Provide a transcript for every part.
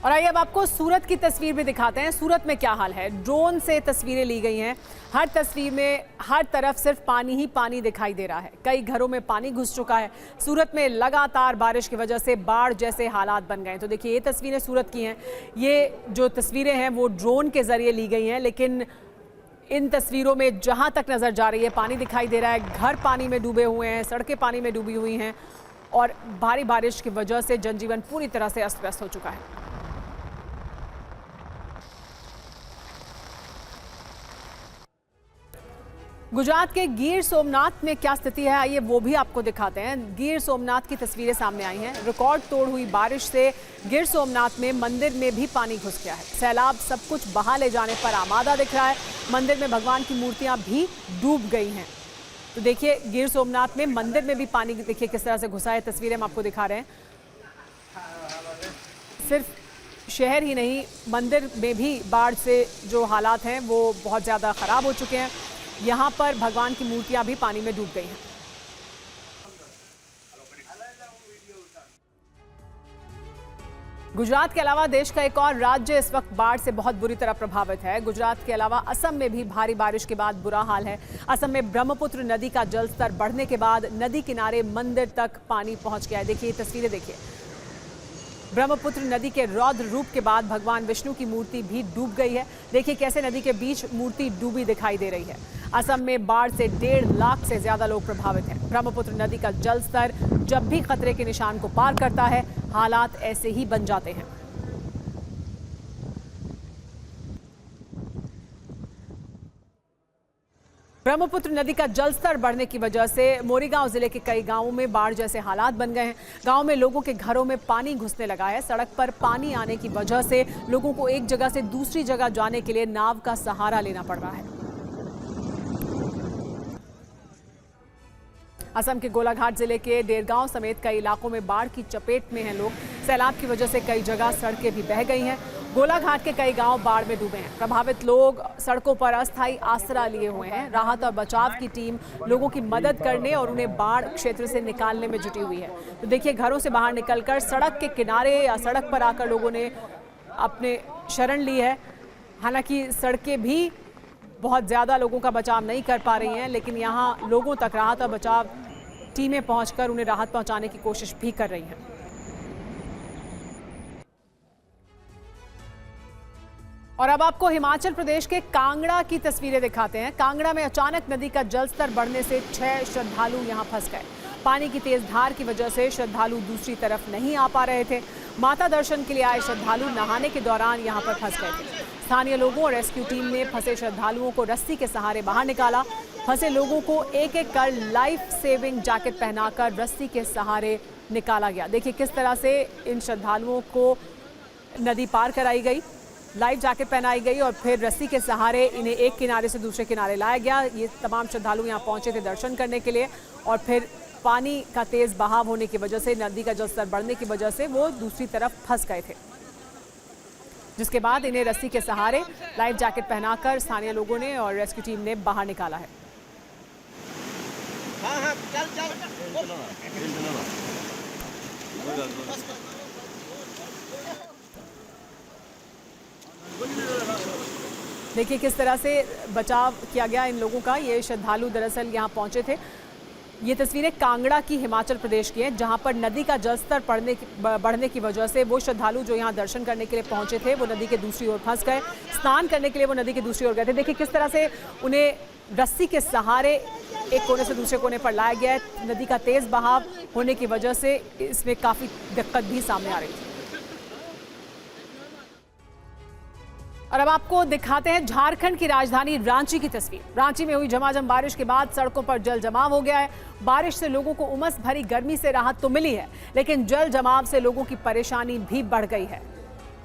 और आइए अब आपको सूरत की तस्वीर भी दिखाते हैं। सूरत में क्या हाल है। ड्रोन से तस्वीरें ली गई हैं। हर तस्वीर में हर तरफ सिर्फ पानी ही पानी दिखाई दे रहा है। कई घरों में पानी घुस चुका है। सूरत में लगातार बारिश की वजह से बाढ़ जैसे हालात बन गए। तो देखिए, ये तस्वीरें सूरत की हैं। ये जो तस्वीरें हैं वो ड्रोन के जरिए ली गई हैं, लेकिन इन तस्वीरों में जहां तक नजर जा रही है पानी दिखाई दे रहा है। घर पानी में डूबे हुए हैं, सड़कें पानी में डूबी हुई हैं और भारी बारिश की वजह से जनजीवन पूरी तरह से अस्त व्यस्त हो चुका है। गुजरात के गिर सोमनाथ में क्या स्थिति है, आइए वो भी आपको दिखाते हैं। गिर सोमनाथ की तस्वीरें सामने आई हैं। रिकॉर्ड तोड़ हुई बारिश से गिर सोमनाथ में मंदिर में भी पानी घुस गया है। सैलाब सब कुछ बहा ले जाने पर आमादा दिख रहा है। मंदिर में भगवान की मूर्तियां भी डूब गई हैं। तो देखिए, गिर सोमनाथ में मंदिर में भी पानी देखिए किस तरह से घुसा है। तस्वीरें हम आपको दिखा रहे हैं। सिर्फ शहर ही नहीं, मंदिर में भी बाढ़ से जो हालात हैं वो बहुत ज़्यादा ख़राब हो चुके हैं। यहाँ पर भगवान की मूर्तियां भी पानी में डूब गई हैं। गुजरात के अलावा देश का एक और राज्य इस वक्त बाढ़ से बहुत बुरी तरह प्रभावित है। गुजरात के अलावा असम में भी भारी बारिश के बाद बुरा हाल है। असम में ब्रह्मपुत्र नदी का जलस्तर बढ़ने के बाद नदी किनारे मंदिर तक पानी पहुंच गया है। देखिए, तस्वीरें देखिए। ब्रह्मपुत्र नदी के रौद्र रूप के बाद भगवान विष्णु की मूर्ति भी डूब गई है। देखिए कैसे नदी के बीच मूर्ति डूबी दिखाई दे रही है। असम में बाढ़ से 1.5 लाख से ज्यादा लोग प्रभावित हैं। ब्रह्मपुत्र नदी का जलस्तर जब भी खतरे के निशान को पार करता है, हालात ऐसे ही बन जाते हैं। ब्रह्मपुत्र नदी का जलस्तर बढ़ने की वजह से मोरीगांव जिले के कई गांवों में बाढ़ जैसे हालात बन गए हैं। गांव में लोगों के घरों में पानी घुसने लगा है। सड़क पर पानी आने की वजह से लोगों को एक जगह से दूसरी जगह जाने के लिए नाव का सहारा लेना पड़ रहा है। असम के गोलाघाट जिले के डेरगांव समेत कई इलाकों में बाढ़ की चपेट में हैं लोग। सैलाब की वजह से कई जगह सड़कें भी बह गई हैं। गोलाघाट के कई गांव बाढ़ में डूबे हैं। प्रभावित लोग सड़कों पर अस्थायी आसरा लिए हुए हैं। राहत और बचाव की टीम लोगों की मदद करने और उन्हें बाढ़ क्षेत्र से निकालने में जुटी हुई है। तो देखिए, घरों से बाहर निकलकर सड़क के किनारे या सड़क पर आकर लोगों ने अपने शरण ली है। हालांकि सड़कें भी बहुत ज़्यादा लोगों का बचाव नहीं कर पा रही हैं, लेकिन यहाँ लोगों तक राहत और बचाव टीमें पहुंचकर उन्हें राहत पहुंचाने की कोशिश भी कर रही हैं। और अब आपको हिमाचल प्रदेश के कांगड़ा की तस्वीरें दिखाते हैं। कांगड़ा में अचानक नदी का जलस्तर बढ़ने से 6 श्रद्धालु यहां फंस गए। पानी की तेज धार की वजह से श्रद्धालु दूसरी तरफ नहीं आ पा रहे थे। माता दर्शन के लिए आए श्रद्धालु नहाने के दौरान यहां पर फंस गए थे। स्थानीय लोगों और रेस्क्यू टीम ने फंसे श्रद्धालुओं को रस्सी के सहारे बाहर निकाला। फंसे लोगों को एक एक कर लाइफ सेविंग जैकेट पहनाकर रस्सी के सहारे निकाला गया। देखिए किस तरह से इन श्रद्धालुओं को नदी पार कराई गई, लाइफ जैकेट पहनाई गई और फिर रस्सी के सहारे इन्हें एक किनारे से दूसरे किनारे लाया गया। ये तमाम श्रद्धालु यहाँ पहुंचे थे दर्शन करने के लिए और फिर पानी का तेज बहाव होने की वजह से, नदी का जलस्तर बढ़ने की वजह से वो दूसरी तरफ फंस गए थे, जिसके बाद इन्हें रस्सी के सहारे लाइफ जैकेट पहनाकर स्थानीय लोगों ने और रेस्क्यू टीम ने बाहर निकाला है। देखिए किस तरह से बचाव किया गया इन लोगों का। ये श्रद्धालु दरअसल यहाँ पहुंचे थे। ये तस्वीरें कांगड़ा की हिमाचल प्रदेश की हैं, जहां पर नदी का जलस्तर बढ़ने की वजह से वो श्रद्धालु जो यहाँ दर्शन करने के लिए पहुंचे थे वो नदी के दूसरी ओर फंस गए। स्नान करने के लिए वो नदी के दूसरी ओर गए थे। देखिए किस तरह से उन्हें रस्सी के सहारे एक कोने से दूसरे कोने पर लाया गया है। नदी का तेज बहाव होने की वजह से इसमें काफी दिक्कत भी सामने आ रही थी। और अब आपको दिखाते हैं झारखंड की राजधानी रांची की तस्वीर। रांची में हुई झमाझम बारिश के बाद सड़कों पर जल जमाव हो गया है। बारिश से लोगों को उमस भरी गर्मी से राहत तो मिली है, लेकिन जल जमाव से लोगों की परेशानी भी बढ़ गई है।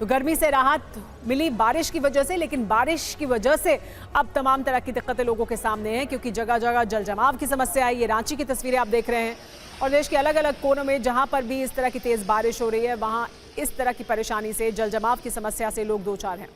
तो गर्मी से राहत मिली बारिश की वजह से, लेकिन बारिश की वजह से अब तमाम तरह की दिक्कतें लोगों के सामने हैं, क्योंकि जगह जगह जल जमाव की समस्या है। ये रांची की तस्वीरें आप देख रहे हैं और देश के अलग अलग कोनों में जहां पर भी इस तरह की तेज बारिश हो रही है, वहां इस तरह की परेशानी से, जल जमाव की समस्या से लोग दो चार हैं।